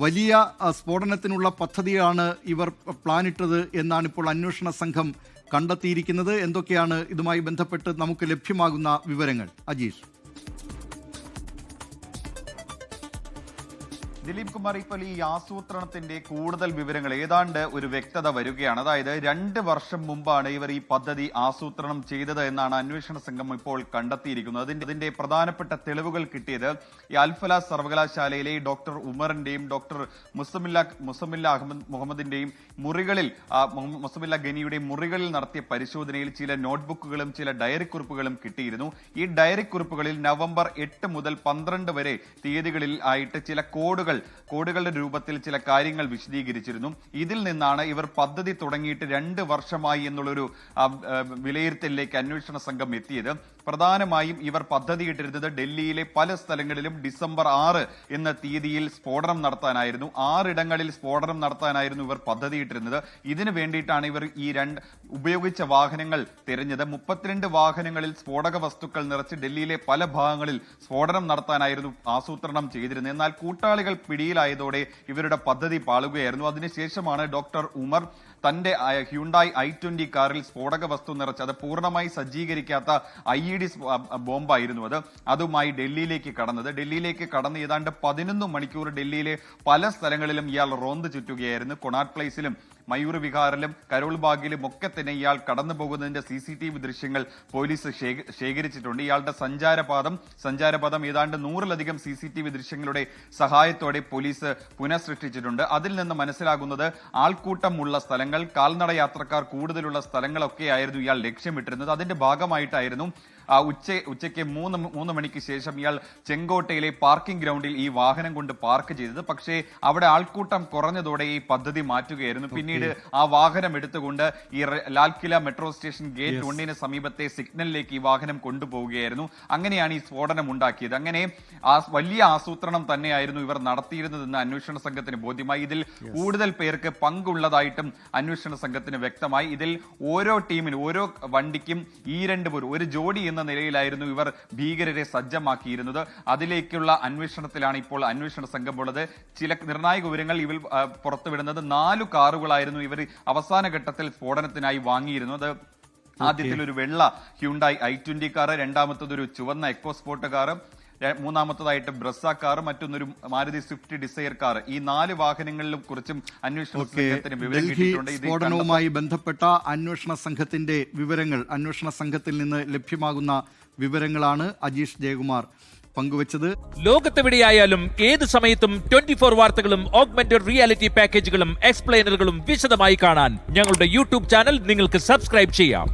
വലിയ സ്ഫോടനത്തിനുള്ള പദ്ധതിയാണ് ഇവർ പ്ലാനിട്ടത് എന്നാണ് ഇപ്പോൾ അന്വേഷണ സംഘം കണ്ടെത്തിയിരിക്കുന്നത്. എന്തൊക്കെയാണ് ഇതുമായി ബന്ധപ്പെട്ട് നമുക്ക് ലഭ്യമാകുന്ന വിവരങ്ങൾ? അജീഷ്. ദിലീപ് കുമാർ, ഇപ്പോൾ ഈ ആസൂത്രണത്തിന്റെ കൂടുതൽ വിവരങ്ങൾ ഏതാണ്ട് ഒരു വ്യക്തത വരികയാണ്. അതായത് 2 വർഷം മുമ്പാണ് ഇവർ ഈ പദ്ധതി ആസൂത്രണം ചെയ്തത് എന്നാണ് അന്വേഷണ സംഘം ഇപ്പോൾ കണ്ടെത്തിയിരിക്കുന്നത്. അതിന്റെ പ്രധാനപ്പെട്ട തെളിവുകൾ കിട്ടിയത് ഈ അൽഫല സർവകലാശാലയിലെ ഡോക്ടർ ഉമറിന്റെയും ഡോക്ടർ മുസമില്ല അഹമ്മദ് മുഹമ്മദിന്റെയും മുറികളിൽ, മുസമില്ല ഗനിയുടെയും മുറികളിൽ നടത്തിയ പരിശോധനയിൽ ചില നോട്ട്ബുക്കുകളും ചില ഡയറി കുറിപ്പുകളും കിട്ടിയിരുന്നു. ഈ ഡയറി കുറിപ്പുകളിൽ നവംബർ 8 മുതൽ 12 വരെ തീയതികളിൽ ആയിട്ട് ചില കോഡുകളുടെ രൂപത്തിൽ ചില കാര്യങ്ങൾ വിശദീകരിച്ചിരുന്നു. ഇതിൽ നിന്നാണ് ഇവർ പദ്ധതി തുടങ്ങിയിട്ട് 2 വർഷമായി എന്നുള്ളൊരു വിലയിരുത്തലിലേക്ക് അന്വേഷണ സംഘം എത്തിയത്. പ്രധാനമായും ഇവർ പദ്ധതിയിട്ടിരുന്നത് ഡൽഹിയിലെ പല സ്ഥലങ്ങളിലും ഡിസംബർ 6 എന്ന തീയതിയിൽ സ്ഫോടനം നടത്താനായിരുന്നു. 6 ഇടങ്ങളിൽ സ്ഫോടനം നടത്താനായിരുന്നു ഇവർ പദ്ധതിയിട്ടിരുന്നത്. ഇതിനു വേണ്ടിയിട്ടാണ് ഇവർ ഈ ഉപയോഗിച്ച വാഹനങ്ങൾ തിരഞ്ഞത്. 32 വാഹനങ്ങളിൽ സ്ഫോടക വസ്തുക്കൾ നിറച്ച് ഡൽഹിയിലെ പല ഭാഗങ്ങളിൽ സ്ഫോടനം നടത്താനായിരുന്നു ആസൂത്രണം ചെയ്തിരുന്നത്. എന്നാൽ കൂട്ടാളികൾ പിടിയിലായതോടെ ഇവരുടെ പദ്ധതി പാളുകയായിരുന്നു. അതിനുശേഷമാണ് ഡോക്ടർ ഉമർ തന്റെ ഹ്യുണ്ടായി i20 കാറിൽ സ്ഫോടക വസ്തു നിറച്ച്, അത് പൂർണ്ണമായി സജ്ജീകരിക്കാത്ത IED ബോംബായിരുന്നു അതുമായി ഡൽഹിയിലേക്ക് കടന്ന് ഏതാണ്ട് 11 മണിക്കൂർ ഡൽഹിയിലെ പല സ്ഥലങ്ങളിലും ഇയാൾ റോന്ത് ചുറ്റുകയായിരുന്നു. കൊണാട്ട് പ്ലേസിലും മയൂർ വിഹാറിലും കരോൾ ബാഗിലും ഒക്കെ തന്നെ ഇയാൾ കടന്നു പോകുന്നതിന്റെ CCTV ദൃശ്യങ്ങൾ പോലീസ് ശേഖരിച്ചിട്ടുണ്ട്. ഇയാളുടെ സഞ്ചാരപഥം ഏതാണ്ട് 100-ലധികം CCTV ദൃശ്യങ്ങളുടെ സഹായത്തോടെ പോലീസ് പുനഃസൃഷ്ടിച്ചിട്ടുണ്ട്. അതിൽ നിന്ന് മനസ്സിലാകുന്നത് ആൾക്കൂട്ടമുള്ള സ്ഥലങ്ങൾ, കാൽനട യാത്രക്കാർ കൂടുതലുള്ള സ്ഥലങ്ങളൊക്കെയായിരുന്നു ഇയാൾ ലക്ഷ്യമിട്ടിരുന്നത്. അതിന്റെ ഭാഗമായിട്ടായിരുന്നു ഉച്ചയ്ക്ക് 3 മണിക്ക് ശേഷം ഇയാൾ ചെങ്കോട്ടയിലെ പാർക്കിംഗ് ഗ്രൗണ്ടിൽ ഈ വാഹനം കൊണ്ട് പാർക്ക് ചെയ്തത്. പക്ഷേ അവിടെ ആൾക്കൂട്ടം കുറഞ്ഞതോടെ ഈ പദ്ധതി മാറ്റുകയായിരുന്നു. പിന്നീട് ആ വാഹനം എടുത്തുകൊണ്ട് ഈ ലാൽകില മെട്രോ സ്റ്റേഷൻ ഗേറ്റ് 1 സമീപത്തെ സിഗ്നലിലേക്ക് ഈ വാഹനം കൊണ്ടുപോവുകയായിരുന്നു. അങ്ങനെയാണ് ഈ സ്ഫോടനം ഉണ്ടാക്കിയത്. അങ്ങനെ വലിയ ആസൂത്രണം തന്നെയായിരുന്നു ഇവർ നടത്തിയിരുന്നതെന്ന് അന്വേഷണ സംഘത്തിന് ബോധ്യമായി. ഇതിൽ കൂടുതൽ പേർക്ക് പങ്കുള്ളതായിട്ടും അന്വേഷണ സംഘത്തിന് വ്യക്തമായി. ഇതിൽ ഓരോ ടീമിനും, ഓരോ വണ്ടിക്കും ഈ 2 പേർ, ഒരു ജോഡി എന്ന നിലയിലായിരുന്നു ഇവർ ഭീകരരെ സജ്ജമാക്കിയിരുന്നത്. അതിലേക്കുള്ള അന്വേഷണത്തിലാണ് ഇപ്പോൾ അന്വേഷണ സംഘമുള്ളത്. ചില നിർണായക വിവരങ്ങൾ ഇവർ പുറത്തുവിടുന്നത് 4 കാറുകളായിരുന്നു ഇവർ അവസാന ഘട്ടത്തിൽ സ്ഫോടനത്തിനായി വാങ്ങിയിരുന്നത്. ആദ്യത്തിൽ ഒരു വെള്ള ഹ്യുണ്ടായി i20 കാറ്, രണ്ടാമത്തത് ഒരു ചുവന്ന എക്കോസ്പോർട്ട് കാറ്, മൂന്നാമത്തതായിട്ട് ബ്രസ കാർ, മറ്റൊന്നൊരു മാരുതി സ്വിഫ്റ്റ് ഡിസയർ കാർ. ഈ 4 വാഹനങ്ങളിലും കുറിച്ചും അന്വേഷണ സംഘത്തിന് വിവരം കിട്ടിയിട്ടുണ്ട്. സ്ഫോടനവുമായി ബന്ധപ്പെട്ട അന്വേഷണ സംഘത്തിന്റെ വിവരങ്ങൾ, അന്വേഷണ സംഘത്തിൽ നിന്ന് ലഭ്യമാകുന്ന വിവരങ്ങളാണ് അജീഷ് ജയകുമാർ പങ്കുവച്ചത്. ലോകത്തെവിടെയായാലും ഏത് സമയത്തും 24 വാർത്തകളും ഓഗ്മെന്റഡ് റിയാലിറ്റി പാക്കേജുകളും എക്സ്പ്ലെയിനറുകളും വിശദമായി കാണാൻ ഞങ്ങളുടെ YouTube ചാനൽ നിങ്ങൾക്ക് സബ്സ്ക്രൈബ് ചെയ്യാം.